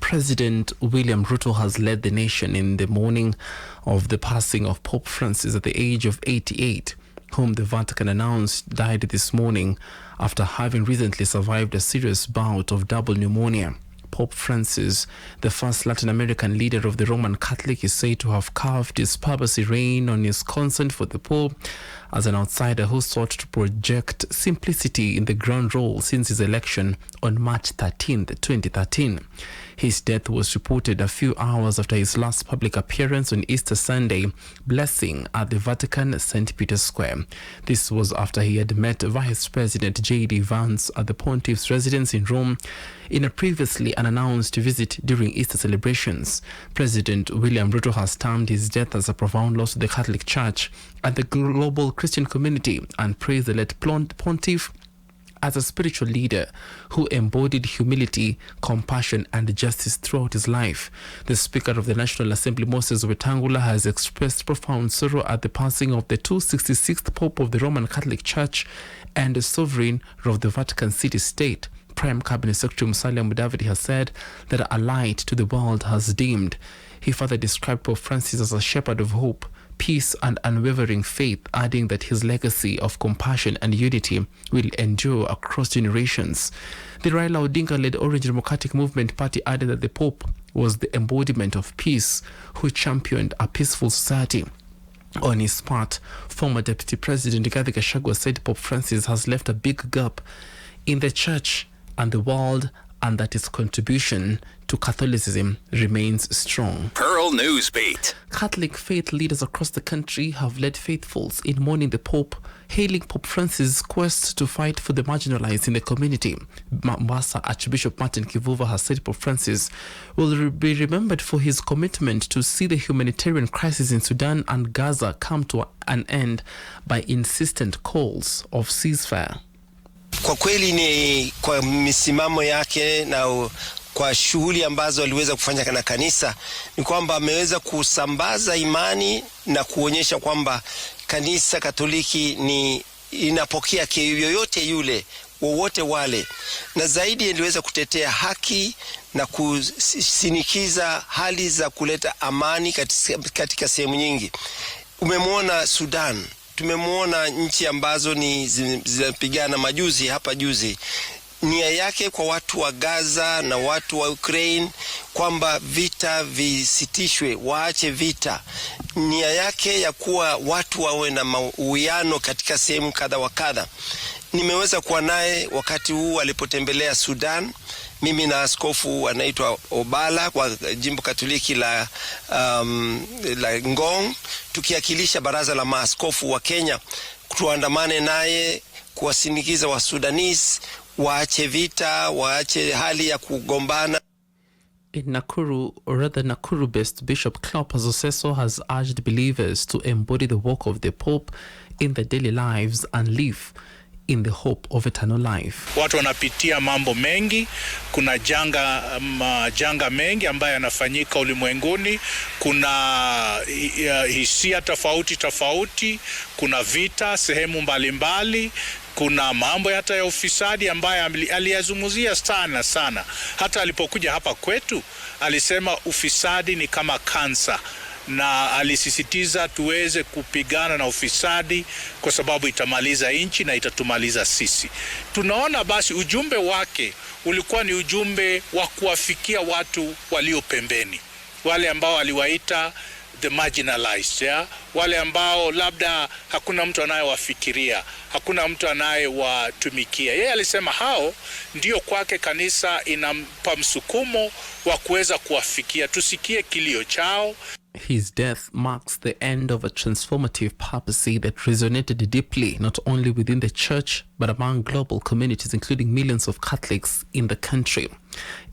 President William Ruto has led the nation in the mourning of the passing of Pope Francis at the age of 88, whom the Vatican announced died this morning after having recently survived a serious bout of double pneumonia. Pope Francis, the first Latin American leader of the Roman Catholic, is said to have carved his papacy reign on his consent for the Pope as an outsider who sought to project simplicity in the ground role since his election on March 13, 2013. His death was reported a few hours after his last public appearance on Easter Sunday, blessing at the Vatican St. Peter's Square. This was after he had met Vice President J.D. Vance at the Pontiff's residence in Rome in a previously unannounced visit during Easter celebrations. President William Ruto has termed his death as a profound loss to the Catholic Church and the global Christian community and praised the late Pontiff as a spiritual leader who embodied humility, compassion, and justice throughout his life. The Speaker of the National Assembly, Moses Wetangula, has expressed profound sorrow at the passing of the 266th Pope of the Roman Catholic Church and the sovereign of the Vatican City-State. Prime Cabinet Secretary Musalia Mudavadi has said that a light to the world has dimmed. He further described Pope Francis as a shepherd of hope, peace, and unwavering faith, adding that his legacy of compassion and unity will endure across generations. The Raila Odinga-led Orange Democratic Movement Party added that the Pope was the embodiment of peace, who championed a peaceful society. On his part, former Deputy President Rigathi Gachagua said Pope Francis has left a big gap in the church and the world, and that his contribution to Catholicism remains strong. Pearl Newsbeat. Catholic faith leaders across the country have led faithfuls in mourning the Pope, hailing Pope Francis' quest to fight for the marginalized in the community. Mombasa Archbishop Martin Kivuva has said Pope Francis will be remembered for his commitment to see the humanitarian crisis in Sudan and Gaza come to an end by insistent calls of ceasefire. Kwa kweli ni kwa misimamo yake na kwa shughuli ambazo aliweza kufanya na kanisa, ni kwamba ameweza kusambaza imani na kuonyesha kwamba kanisa Katoliki ni inapokea yoyote yule, wowote wale, na zaidi aliweza kutetea haki na kusinikiza hali za kuleta amani katika sehemu nyingi. Umemwona Sudan, tumemwona nchi ambazo ni zinapigana majuzi hapa juzi. Nia yake kwa watu wa Gaza na watu wa Ukraine kwamba vita visitishwe, waache vita. Nia yake ya kuwa watu wawe na uwiano katika sehemu kadha wa kadha. Nimeweza kuwa naye wakati huu alipotembelea Sudan, mimi na askofu anaitwa Obala kwa jimbo Katoliki la Ngong, tukiakilisha baraza la maaskofu wa Kenya, tuandamane naye kuwasindikiza wa Sudanese waache vita, waache hali ya kugombana. In Nakuru, or rather Nakuru-based Bishop Cleopas Oseso has urged believers to embody the work of the Pope in their daily lives and live in the hope of eternal life. Watu wanapitia mambo mengi, kuna janga mengi ambayo yanafanyika ulimwenguni, kuna hisia tofauti, kuna vita sehemu mbalimbali, kuna mambo hata ya ufisadi ambayo aliyazungumzia sana. Hata alipokuja hapa kwetu alisema ufisadi ni kama kansa, na alisisitiza tuweze kupigana na ufisadi kwa sababu itamaliza nchi na itatumaliza sisi. Tunaona basi ujumbe wake ulikuwa ni ujumbe wa kuwafikia watu walio pembeni, wale ambao aliwaita the marginalized, wale ambao labda hakuna mtu anayewafikiria, hakuna mtu anayewatumikia. Yeye alisema hao ndio kwake kanisa inampa msukumo wa kuweza kuwafikia, tusikie kilio chao. His death marks the end of a transformative papacy that resonated deeply not only within the church but among global communities, including millions of Catholics in the country.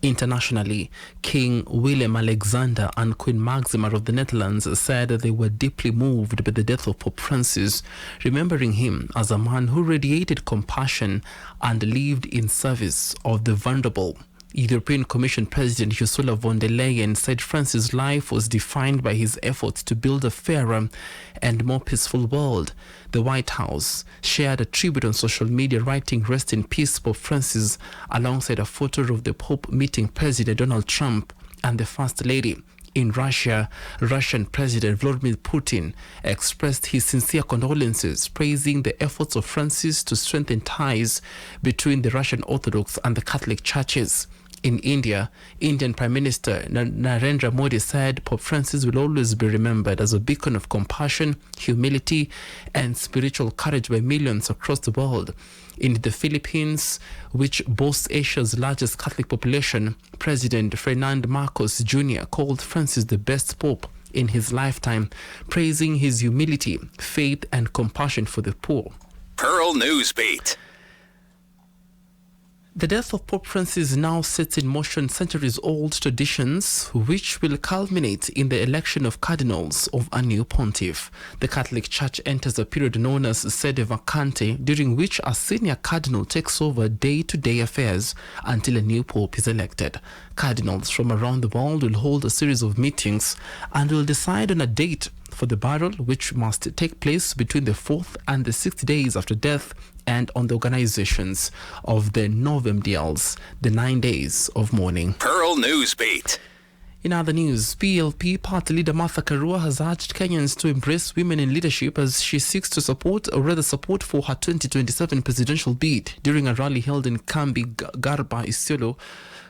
Internationally, King Willem Alexander and Queen Maxima of the Netherlands said that they were deeply moved by the death of Pope Francis, remembering him as a man who radiated compassion and lived in service of the vulnerable. European Commission President Ursula von der Leyen said Francis' life was defined by his efforts to build a fairer and more peaceful world. The White House shared a tribute on social media, writing "Rest in peace, Pope Francis," alongside a photo of the Pope meeting President Donald Trump and the First Lady. In Russia, Russian President Vladimir Putin expressed his sincere condolences, praising the efforts of Francis to strengthen ties between the Russian Orthodox and the Catholic churches. In India, Indian Prime Minister Narendra Modi said Pope Francis will always be remembered as a beacon of compassion, humility, and spiritual courage by millions across the world. In the Philippines, which boasts Asia's largest Catholic population, President Ferdinand Marcos Jr. called Francis the best pope in his lifetime, praising his humility, faith, and compassion for the poor. Pearl Newsbeat. The death of Pope Francis now sets in motion centuries-old traditions which will culminate in the election of cardinals of a new pontiff. The Catholic Church enters a period known as sede vacante, during which a senior cardinal takes over day-to-day affairs until a new pope is elected. Cardinals from around the world will hold a series of meetings and will decide on a date for the burial, which must take place between the 4th and the 6th days after death, and on the organizations of the Novem Dials, the 9 days of mourning. Pearl Newsbeat. In other news, PLP party leader Martha Karua has urged Kenyans to embrace women in leadership as she seeks to support for her 2027 presidential bid. During a rally held in Kambi Garba, Isiolo,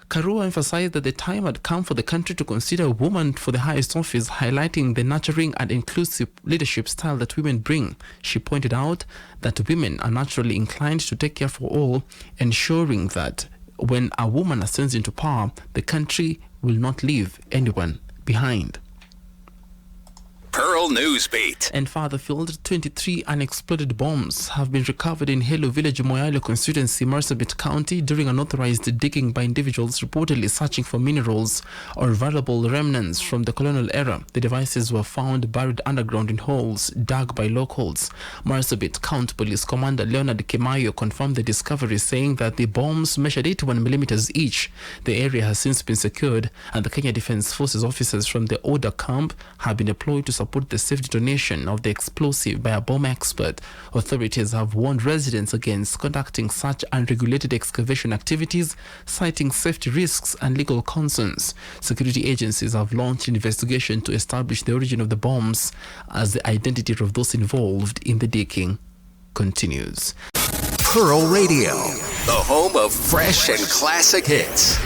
Karua emphasized that the time had come for the country to consider a woman for the highest office, highlighting the nurturing and inclusive leadership style that women bring. She pointed out that women are naturally inclined to take care for all, ensuring that when a woman ascends into power, the country will not leave anyone behind. Pearl Newsbeat. And Fatherfield, 23 unexploded bombs have been recovered in Helo Village, Moyale constituency, Marsabit County, during unauthorized digging by individuals reportedly searching for minerals or valuable remnants from the colonial era. The devices were found buried underground in holes dug by locals. Marsabit County Police Commander Leonard Kimayo confirmed the discovery, saying that the bombs measured 81 millimeters each. The area has since been secured, and the Kenya Defence Forces officers from the Oda camp have been deployed to support the safe detonation of the explosive by a bomb expert. Authorities have warned residents against conducting such unregulated excavation activities, citing safety risks and legal concerns. Security agencies have launched an investigation to establish the origin of the bombs, as the identity of those involved in the digging continues. Pearl Radio, the home of fresh and classic hits.